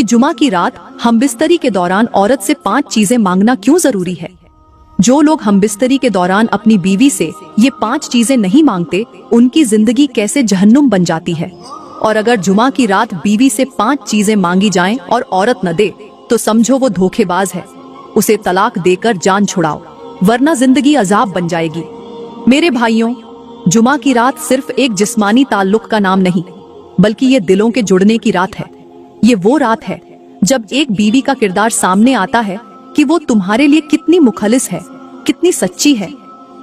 जुमा की रात हमबिस्तरी के दौरान औरत से 5 चीजें मांगना क्यों जरूरी है। जो लोग हमबिस्तरी के दौरान अपनी बीवी से ये 5 चीजें नहीं मांगते, उनकी जिंदगी कैसे जहन्नुम बन जाती है। और अगर जुमा की रात बीवी से 5 चीजें मांगी जाएं और औरत न दे, तो समझो वो धोखेबाज है। उसे तलाक देकर जान छुड़ाओ, वरना जिंदगी अजाब बन जाएगी। मेरे भाइयों, जुमा की रात सिर्फ एक जिस्मानी ताल्लुक का नाम नहीं, बल्कि ये दिलों के जुड़ने की रात है। ये वो रात है जब एक बीवी का किरदार सामने आता है कि वो तुम्हारे लिए कितनी मुखलिस है, कितनी सच्ची है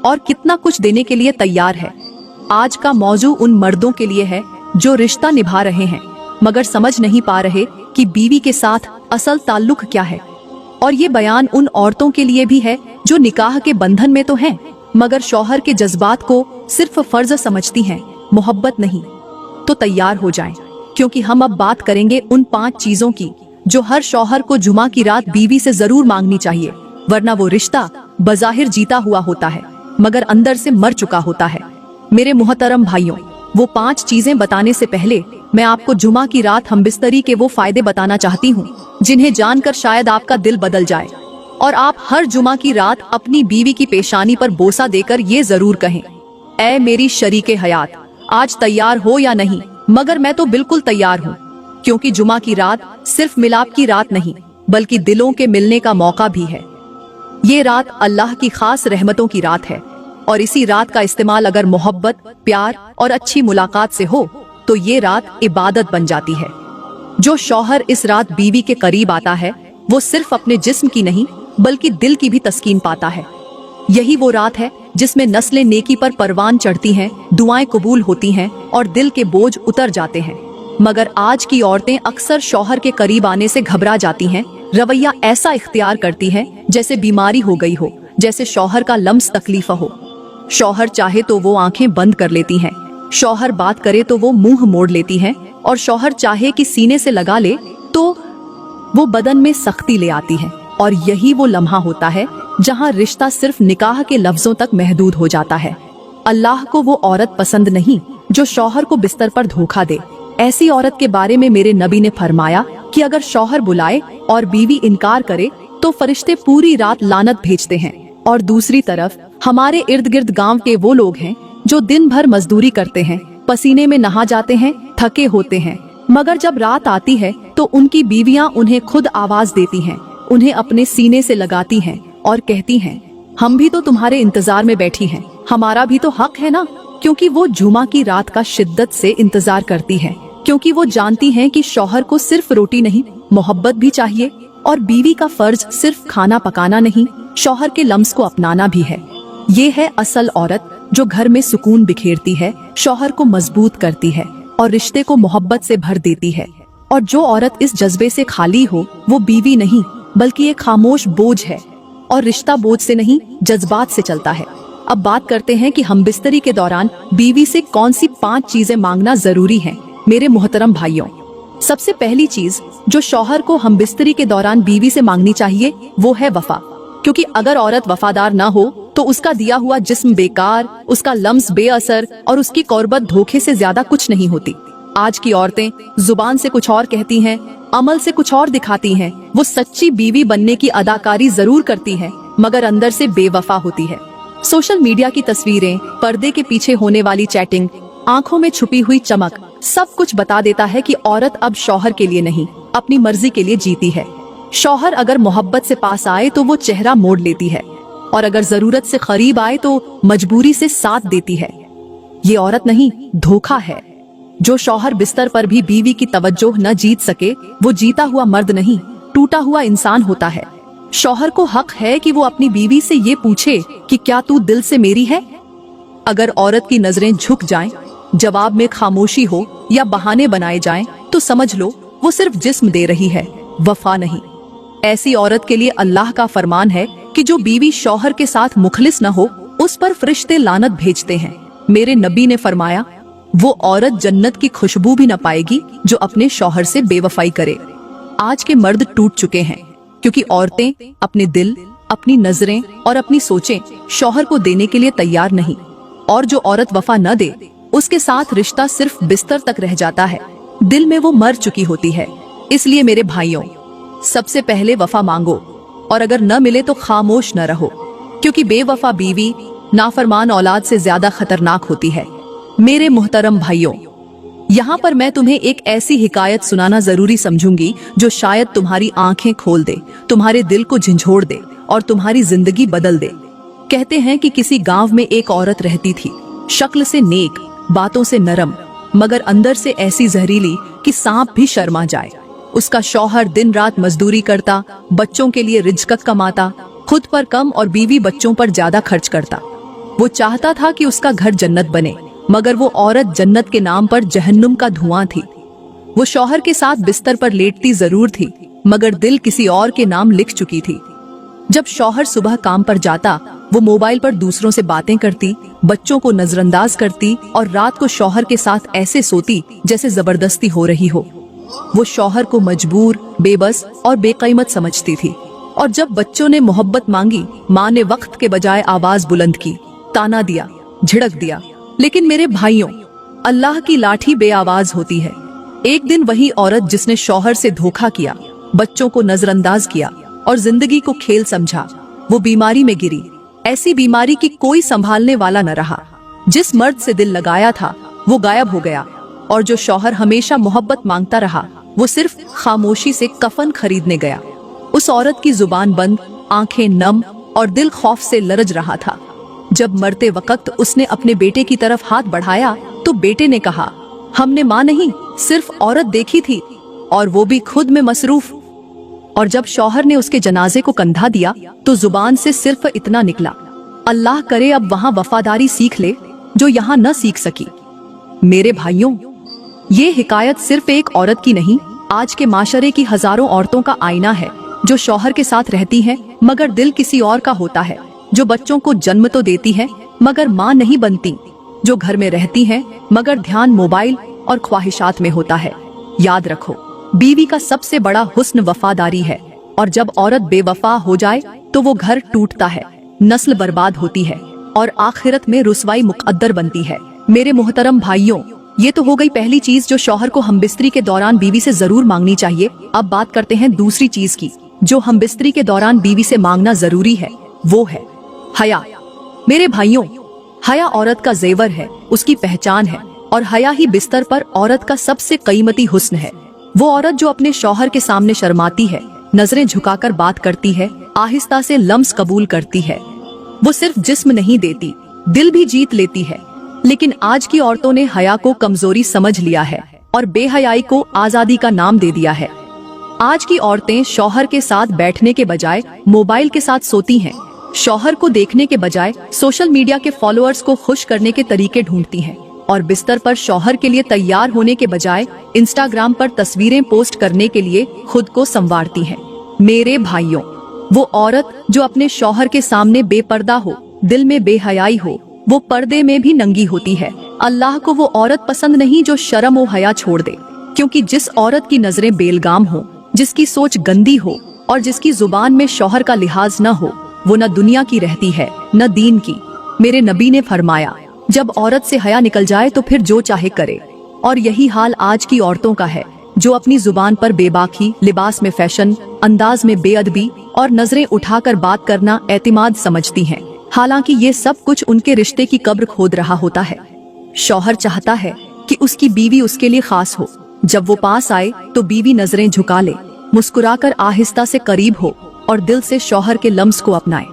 और कितना कुछ देने के लिए तैयार है। आज का मौजू उन मर्दों के लिए है जो रिश्ता निभा रहे हैं मगर समझ नहीं पा रहे कि बीवी के साथ असल ताल्लुक क्या है। और ये बयान उन औरतों के लिए भी है जो निकाह के बंधन में तो हैं, मगर शौहर के जज्बात को सिर्फ फर्ज समझती हैं, मोहब्बत नहीं। तो तैयार हो जाएं, क्योंकि हम अब बात करेंगे उन 5 चीजों की जो हर शौहर को जुमा की रात बीवी से जरूर मांगनी चाहिए, वरना वो रिश्ता बज़ाहिर जीता हुआ होता है मगर अंदर से मर चुका होता है। मेरे मुहतरम भाइयों, वो 5 चीजें बताने से पहले मैं आपको जुमा की रात हमबिस्तरी के वो फायदे बताना चाहती हूँ जिन्हें जानकर शायद आपका दिल बदल जाए और आप हर जुमा की रात अपनी बीवी की पेशानी पर बोसा देकर ये जरूर कहें, ऐ मेरी शरीके हयात, आज तैयार हो या नहीं, मगर मैं तो बिल्कुल तैयार हूँ। क्योंकि जुमा की रात सिर्फ मिलाप की रात नहीं, बल्कि दिलों के मिलने का मौका भी है। ये रात अल्लाह की खास रहमतों की रात है और इसी रात का इस्तेमाल अगर मोहब्बत, प्यार और अच्छी मुलाकात से हो तो ये रात इबादत बन जाती है। जो शौहर इस रात बीवी के करीब आता है, वो सिर्फ अपने जिस्म की नहीं बल्कि दिल की भी तस्कीन पाता है। यही वो रात है जिसमें नस्लें नेकी पर परवान चढ़ती हैं, दुआएं कबूल होती हैं और दिल के बोझ उतर जाते हैं। मगर आज की औरतें अक्सर शौहर के करीब आने से घबरा जाती हैं, रवैया ऐसा इख्तियार करती हैं जैसे बीमारी हो गई हो, जैसे शौहर का लम्स तकलीफ हो। शौहर चाहे तो वो आंखें बंद कर लेती हैं, शौहर बात करे तो वो मुंह मोड़ लेती हैं और शौहर चाहे कि सीने से लगा ले तो वो बदन में सख्ती ले आती है। और यही वो लम्हा होता है जहां रिश्ता सिर्फ निकाह के लफ्जों तक महदूद हो जाता है। अल्लाह को वो औरत पसंद नहीं जो शौहर को बिस्तर पर धोखा दे। ऐसी औरत के बारे में मेरे नबी ने फरमाया कि अगर शौहर बुलाए और बीवी इनकार करे तो फरिश्ते पूरी रात लानत भेजते हैं। और दूसरी तरफ हमारे इर्द गिर्द गांव के वो लोग हैं जो दिन भर मजदूरी करते हैं, पसीने में नहा जाते हैं, थके होते हैं, मगर जब रात आती है तो उनकी बीवियां उन्हें खुद आवाज देती हैं, उन्हें अपने सीने से लगाती हैं और कहती हैं, हम भी तो तुम्हारे इंतजार में बैठी हैं, हमारा भी तो हक है ना। क्योंकि वो जुमा की रात का शिद्दत से इंतजार करती हैं, क्योंकि वो जानती हैं कि शौहर को सिर्फ रोटी नहीं, मोहब्बत भी चाहिए और बीवी का फर्ज सिर्फ खाना पकाना नहीं, शौहर के लम्स को अपनाना भी है। ये है असल औरत जो घर में सुकून बिखेरती है, शौहर को मजबूत करती है और रिश्ते को मोहब्बत से भर देती है। और जो औरत इस जज्बे से खाली हो, वो बीवी नहीं बल्कि एक खामोश बोझ है, और रिश्ता बोझ से नहीं जज्बात से चलता है। अब बात करते हैं कि हमबिस्तरी के दौरान बीवी से कौन सी 5 चीजें मांगना जरूरी है। मेरे मोहतरम भाइयों, सबसे पहली चीज जो शौहर को हमबिस्तरी के दौरान बीवी से मांगनी चाहिए वो है वफा। क्योंकि अगर औरत वफादार ना हो तो उसका दिया हुआ जिस्म बेकार, उसका लम्स बेअसर और उसकी कुर्बत धोखे से ज्यादा कुछ नहीं होती। आज की औरतें जुबान से कुछ और कहती हैं, अमल से कुछ और दिखाती हैं। वो सच्ची बीवी बनने की अदाकारी जरूर करती है मगर अंदर से बेवफा होती है। सोशल मीडिया की तस्वीरें, पर्दे के पीछे होने वाली चैटिंग, आंखों में छुपी हुई चमक, सब कुछ बता देता है कि औरत अब शौहर के लिए नहीं, अपनी मर्जी के लिए जीती है। शौहर अगर मोहब्बत से पास आए तो वो चेहरा मोड़ लेती है और अगर जरूरत से करीब आए तो मजबूरी से साथ देती है। ये औरत नहीं, धोखा है। जो शौहर बिस्तर पर भी बीवी की तवज्जो न जीत सके, वो जीता हुआ मर्द नहीं, टूटा हुआ इंसान होता है। शौहर को हक है कि वो अपनी बीवी से ये पूछे कि क्या तू दिल से मेरी है। अगर औरत की नजरें झुक जाएं, जवाब में खामोशी हो या बहाने बनाए जाएं, तो समझ लो वो सिर्फ जिस्म दे रही है, वफा नहीं। ऐसी औरत के लिए अल्लाह का फरमान है कि जो बीवी शौहर के साथ मुखलिस न हो, उस पर फरिश्ते लानत भेजते हैं। मेरे नबी ने फरमाया, वो औरत जन्नत की खुशबू भी न पाएगी जो अपने शौहर से बेवफाई करे। आज के मर्द टूट चुके हैं क्योंकि औरतें अपने दिल, अपनी नजरें और अपनी सोचें शौहर को देने के लिए तैयार नहीं। और जो औरत वफा न दे, उसके साथ रिश्ता सिर्फ बिस्तर तक रह जाता है, दिल में वो मर चुकी होती है। इसलिए मेरे भाइयों, सबसे पहले वफा मांगो, और अगर न मिले तो खामोश न रहो, क्योंकि बेवफा बीवी नाफरमान औलाद से ज्यादा खतरनाक होती है। मेरे मुहतरम भाइयों, यहाँ पर मैं तुम्हें एक ऐसी हिकायत सुनाना जरूरी समझूंगी जो शायद तुम्हारी आंखें खोल दे, तुम्हारे दिल को झंझोड़ दे और तुम्हारी जिंदगी बदल दे। कहते हैं कि किसी गांव में एक औरत रहती थी, शक्ल से नेक, बातों से नरम, मगर अंदर से ऐसी जहरीली कि सांप भी शर्मा जाए। उसका शौहर दिन रात मजदूरी करता, बच्चों के लिए रिज़्क़ कमाता, खुद पर कम और बीवी बच्चों पर ज्यादा खर्च करता। वो चाहता था कि उसका घर जन्नत बने, मगर वो औरत जन्नत के नाम पर जहन्नुम का धुआं थी। वो शौहर के साथ बिस्तर पर लेटती जरूर थी, मगर दिल किसी और के नाम लिख चुकी थी। जब शौहर सुबह काम पर जाता, वो मोबाइल पर दूसरों से बातें करती, बच्चों को नजरअंदाज करती और रात को शौहर के साथ ऐसे सोती जैसे जबरदस्ती हो रही हो। वो शौहर को मजबूर, बेबस और बेकीमत समझती थी। और जब बच्चों ने मोहब्बत मांगी, माँ ने वक्त के बजाय आवाज बुलंद की, ताना दिया, झिड़क दिया। लेकिन मेरे भाइयों, अल्लाह की लाठी बेआवाज होती है। एक दिन वही औरत जिसने शौहर से धोखा किया, बच्चों को नजरअंदाज किया और जिंदगी को खेल समझा, वो बीमारी में गिरी। ऐसी बीमारी की कोई संभालने वाला न रहा। जिस मर्द से दिल लगाया था वो गायब हो गया, और जो शौहर हमेशा मोहब्बत मांगता रहा वो सिर्फ खामोशी से कफन खरीदने गया। उस औरत की जुबान बंद, आंखें नम और दिल खौफ से लरज रहा था। जब मरते वक्त उसने अपने बेटे की तरफ हाथ बढ़ाया तो बेटे ने कहा, हमने माँ नहीं, सिर्फ औरत देखी थी, और वो भी खुद में मसरूफ। और जब शौहर ने उसके जनाजे को कंधा दिया तो जुबान से सिर्फ इतना निकला, अल्लाह करे अब वहाँ वफादारी सीख ले जो यहाँ न सीख सकी। मेरे भाइयों, ये हिकायत सिर्फ एक औरत की नहीं, आज के माशरे की हजारों औरतों का आईना है, जो शौहर के साथ रहती हैं मगर दिल किसी और का होता है, जो बच्चों को जन्म तो देती हैं मगर माँ नहीं बनती, जो घर में रहती हैं मगर ध्यान मोबाइल और ख्वाहिशात में होता है। याद रखो, बीवी का सबसे बड़ा हुस्न वफादारी है, और जब औरत बेवफा हो जाए तो वो घर टूटता है, नस्ल बर्बाद होती है और आखिरत में रुसवाई मुकद्दर बनती है। मेरे मुहतरम भाइयों, ये तो हो गई पहली चीज जो शौहर को हमबिस्तरी के दौरान बीवी से जरूर मांगनी चाहिए। अब बात करते हैं दूसरी चीज की, जो हमबिस्तरी के दौरान बीवी से मांगना जरूरी है, वो है हया। मेरे भाइयों, हया औरत का जेवर है, उसकी पहचान है, और हया ही बिस्तर पर औरत का सबसे कीमती हुस्न है। वो औरत जो अपने शौहर के सामने शर्माती है, नजरें झुकाकर बात करती है, आहिस्ता से लम्स कबूल करती है। वो सिर्फ जिस्म नहीं देती, दिल भी जीत लेती है। लेकिन आज की औरतों ने हया को कमजोरी समझ लिया है और बेहयाई को आजादी का नाम दे दिया है। आज की औरतें शौहर के साथ बैठने के बजाय मोबाइल के साथ सोती हैं, शौहर को देखने के बजाय सोशल मीडिया के फॉलोअर्स को खुश करने के तरीके ढूंढती हैं, और बिस्तर पर शौहर के लिए तैयार होने के बजाय इंस्टाग्राम पर तस्वीरें पोस्ट करने के लिए खुद को संवारती हैं। मेरे भाइयों, वो औरत जो अपने शौहर के सामने बेपर्दा हो, दिल में बेहयाई हो, वो पर्दे में भी नंगी होती है। अल्लाह को वो औरत पसंद नहीं जो शर्म और हया छोड़ दे, क्योंकि जिस औरत की नजरें बेलगाम हो, जिसकी सोच गंदी हो और जिसकी जुबान में शौहर का लिहाज न हो, वो न दुनिया की रहती है न दीन की। मेरे नबी ने फरमाया, जब औरत से हया निकल जाए तो फिर जो चाहे करे। और यही हाल आज की औरतों का है, जो अपनी जुबान पर बेबाकी, लिबास में फैशन, अंदाज में बेअदबी और नजरें उठाकर बात करना एतिमाद समझती हैं। हालांकि ये सब कुछ उनके रिश्ते की कब्र खोद रहा होता है। शौहर चाहता है कि उसकी बीवी उसके लिए खास हो। जब वो पास आए तो बीवी नजरें झुका ले, मुस्कुराकर आहिस्ता से करीब हो और दिल से शौहर के लम्स को अपनाए।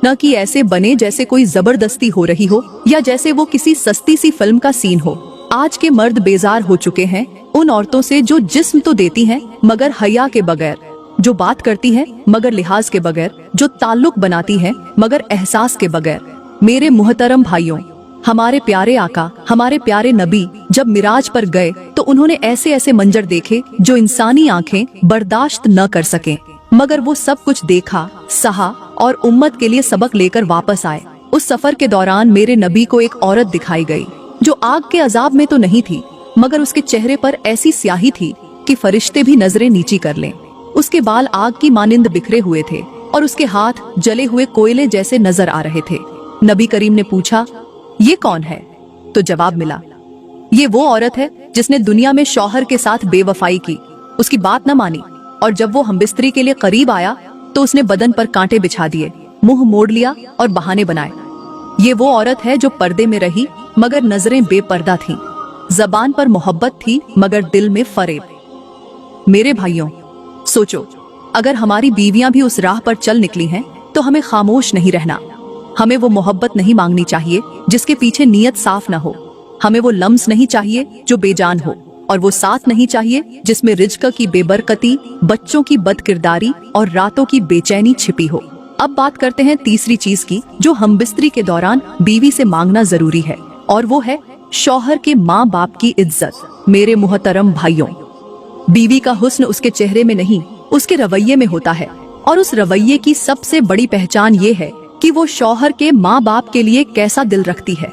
न कि ऐसे बने जैसे कोई जबरदस्ती हो रही हो या जैसे वो किसी सस्ती सी फिल्म का सीन हो। आज के मर्द बेजार हो चुके हैं उन औरतों से जो जिस्म तो देती हैं मगर हया के बगैर, जो बात करती हैं मगर लिहाज के बगैर, जो ताल्लुक बनाती हैं मगर एहसास के बगैर। मेरे मुहतरम भाइयों, हमारे प्यारे आका, हमारे प्यारे नबी जब मिराज पर गए तो उन्होंने ऐसे ऐसे मंजर देखे जो इंसानी आंखें बर्दाश्त न कर सके, मगर वो सब कुछ देखा, सहा और उम्मत के लिए सबक लेकर वापस आए। उस सफर के दौरान मेरे नबी को एक औरत दिखाई गई जो आग के अजाब में तो नहीं थी, मगर उसके चेहरे पर ऐसी स्याही थी कि फरिश्ते भी नजरें नीची कर लें। उसके बाल आग की मानिंद बिखरे हुए थे और उसके हाथ जले हुए कोयले जैसे नजर आ रहे थे। नबी करीम ने पूछा, ये कौन है? तो जवाब मिला, ये वो औरत है जिसने दुनिया में शौहर के साथ बेवफाई की उसकी बात न मानी, और जब वो हमबिस्तरी के लिए करीब आया तो उसने बदन पर कांटे बिछा दिए, मुंह मोड़ लिया और बहाने बनाए। ये वो औरत है जो पर्दे में रही मगर नजरें बेपर्दा थीं, जबान पर मोहब्बत थी मगर दिल में फरेब। मेरे भाइयों, सोचो, अगर हमारी बीवियां भी उस राह पर चल निकली हैं तो हमें खामोश नहीं रहना। हमें वो मोहब्बत नहीं मांगनी चाहिए जिसके पीछे नीयत साफ न हो। हमें वो लम्स नहीं चाहिए जो बेजान हो, और वो साथ नहीं चाहिए जिसमें रिज्क की बेबरकती, बच्चों की बदकिरदारी और रातों की बेचैनी छिपी हो। अब बात करते हैं तीसरी चीज की जो हमबिस्तरी के दौरान बीवी से मांगना जरूरी है, और वो है शौहर के माँ बाप की इज्जत। मेरे मुहतरम भाइयों, बीवी का हुस्न उसके चेहरे में नहीं, उसके रवैये में होता है, और उस रवैये की सबसे बड़ी पहचान ये है कि वो शौहर के माँ बाप के लिए कैसा दिल रखती है।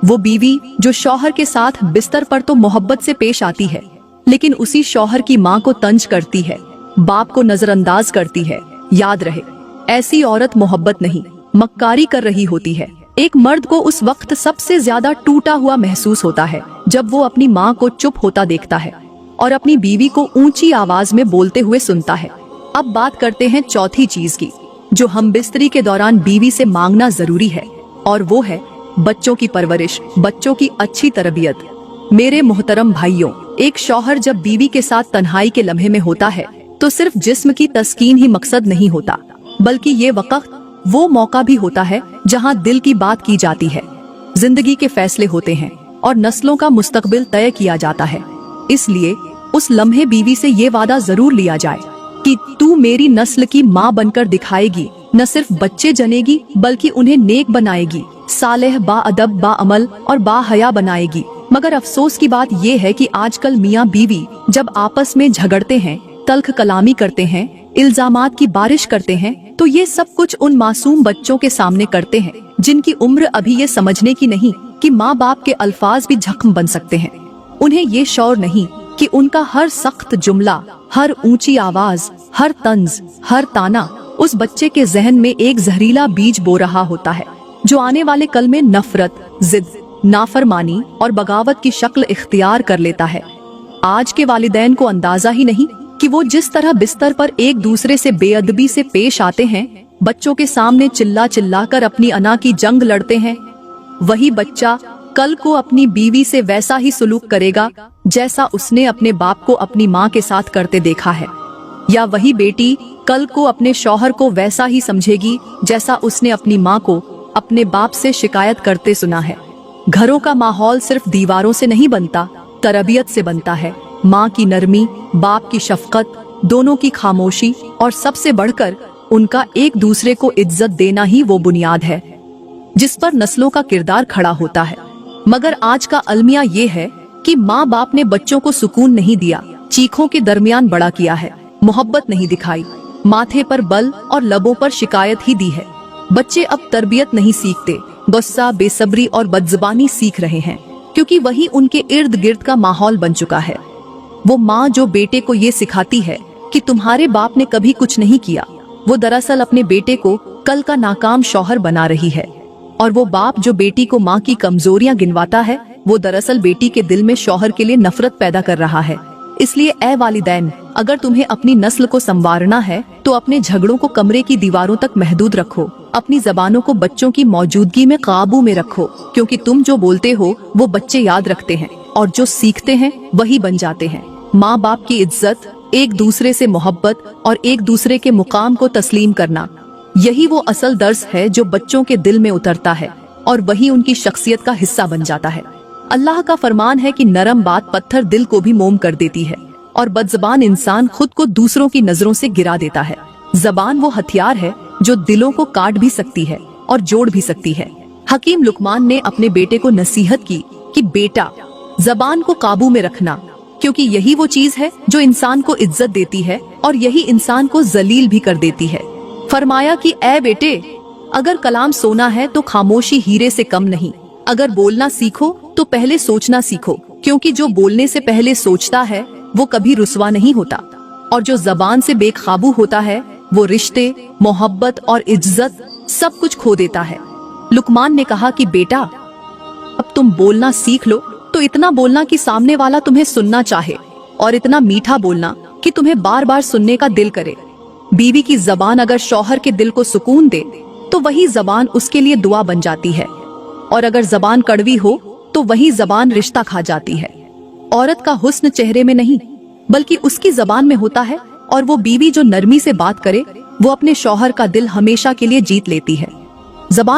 वो बीवी जो शौहर के साथ बिस्तर पर तो मोहब्बत से पेश आती है, लेकिन उसी शौहर की माँ को तंज करती है, बाप को नजरअंदाज करती है, याद रहे, ऐसी औरत मोहब्बत नहीं, मक्कारी कर रही होती है। एक मर्द को उस वक्त सबसे ज्यादा टूटा हुआ महसूस होता है जब वो अपनी माँ को चुप होता देखता है और अपनी बीवी को ऊंची आवाज में बोलते हुए सुनता है। अब बात करते हैं चौथी चीज की जो हमबिस्तरी के दौरान बीवी से मांगना जरूरी है, और वो है बच्चों की परवरिश, बच्चों की अच्छी तरबियत। मेरे मोहतरम भाइयों, एक शौहर जब बीवी के साथ तन्हाई के लम्हे में होता है तो सिर्फ जिस्म की तस्कीन ही मकसद नहीं होता, बल्कि ये वक्त वो मौका भी होता है जहां दिल की बात की जाती है, जिंदगी के फैसले होते हैं और नस्लों का मुस्तकबिल तय किया जाता है। इसलिए उस लम्हे बीवी से ये वादा जरूर लिया जाए कि तू मेरी नस्ल की माँ बनकर दिखाएगी, न सिर्फ बच्चे जनेगी बल्कि उन्हें नेक बनाएगी, सालेह, बाअदब, बाअमल और बाहया बनाएगी। मगर अफसोस की बात ये है कि आजकल मियाँ बीवी जब आपस में झगड़ते हैं, तल्ख कलामी करते हैं, इल्जामात की बारिश करते हैं, तो ये सब कुछ उन मासूम बच्चों के सामने करते हैं जिनकी उम्र अभी ये समझने की नहीं कि माँ बाप के अल्फाज भी जख्म बन सकते हैं। उन्हें ये शौर नहीं कि उनका हर सख्त जुमला, हर ऊंची आवाज, हर तंज, हर ताना उस बच्चे के जहन में एक जहरीला बीज बो रहा होता है जो आने वाले कल में नफरत, जिद, नाफरमानी और बगावत की शक्ल इख्तियार कर लेता है। आज के वालिदैन को अंदाजा ही नहीं कि वो जिस तरह बिस्तर पर एक दूसरे से बेअदबी से पेश आते हैं, बच्चों के सामने चिल्ला चिल्ला कर अपनी अना की जंग लड़ते हैं, वही बच्चा कल को अपनी बीवी से वैसा ही सुलूक करेगा जैसा उसने अपने बाप को अपनी माँ के साथ करते देखा है, या वही बेटी कल को अपने शौहर को वैसा ही समझेगी जैसा उसने अपनी माँ को अपने बाप से शिकायत करते सुना है। घरों का माहौल सिर्फ दीवारों से नहीं बनता, तरबियत से बनता है। माँ की नरमी, बाप की शफकत, दोनों की खामोशी और सबसे बढ़कर उनका एक दूसरे को इज्जत देना ही वो बुनियाद है जिस पर नस्लों का किरदार खड़ा होता है। मगर आज का अलमिया ये है कि माँ बाप ने बच्चों को सुकून नहीं दिया, चीखों के दरमियान बड़ा किया है, मोहब्बत नहीं दिखाई, माथे पर बल और लबों पर शिकायत ही दी है। बच्चे अब तरबियत नहीं सीखते, गुस्सा, बेसब्री और बदजुबानी सीख रहे हैं, क्योंकि वही उनके इर्द गिर्द का माहौल बन चुका है। वो माँ जो बेटे को ये सिखाती है कि तुम्हारे बाप ने कभी कुछ नहीं किया, वो दरअसल अपने बेटे को कल का नाकाम शौहर बना रही है। और वो बाप जो बेटी को माँ की कमजोरियां गिनवाता है, वो दरअसल बेटी के दिल में शौहर के लिए नफरत पैदा कर रहा है। इसलिए ए वालिदैन, अगर तुम्हें अपनी नस्ल को संवारना है तो अपने झगड़ों को कमरे की दीवारों तक महदूद रखो, अपनी जबानों को बच्चों की मौजूदगी में काबू में रखो, क्योंकि तुम जो बोलते हो वो बच्चे याद रखते हैं और जो सीखते हैं वही बन जाते हैं। माँ बाप की इज्जत, एक दूसरे से मोहब्बत और एक दूसरे के मुकाम को तस्लीम करना, यही वो असल दर्स है जो बच्चों के दिल में उतरता है और वही उनकी शख्सियत का हिस्सा बन जाता है। अल्लाह का फरमान है कि नरम बात पत्थर दिल को भी मोम कर देती है और बदजबान इंसान खुद को दूसरों की नजरों से गिरा देता है। जबान वो हथियार है जो दिलों को काट भी सकती है और जोड़ भी सकती है। हकीम लुकमान ने अपने बेटे को नसीहत की कि बेटा, जबान को काबू में रखना, क्योंकि यही वो चीज है जो इंसान को इज्जत देती है और यही इंसान को जलील भी कर देती है। फरमाया कि ए बेटे, अगर कलाम सोना है तो खामोशी हीरे से कम नहीं। अगर बोलना सीखो तो पहले सोचना सीखो, क्योंकि जो बोलने से पहले सोचता है वो कभी रुसवा नहीं होता, और जो जबान से बेकाबू होता है वो रिश्ते, मोहब्बत और इज्जत सब कुछ खो देता है। लुकमान ने कहा कि बेटा, अब तुम बोलना सीख लो, तो इतना बोलना कि सामने वाला तुम्हें सुनना चाहे, और इतना मीठा बोलना कि तुम्हें बार बार सुनने का दिल करे। बीवी की जबान अगर शौहर के दिल को सुकून दे तो वही जबान उसके लिए दुआ बन जाती है, और अगर जबान कड़वी हो तो वही जबान रिश्ता खा जाती है। औरत का हुस्न चेहरे में नहीं बल्कि उसकी जबान में होता है, और वो बीवी जो नरमी से बात करे वो अपने शौहर का दिल हमेशा के लिए जीत लेती है। जबान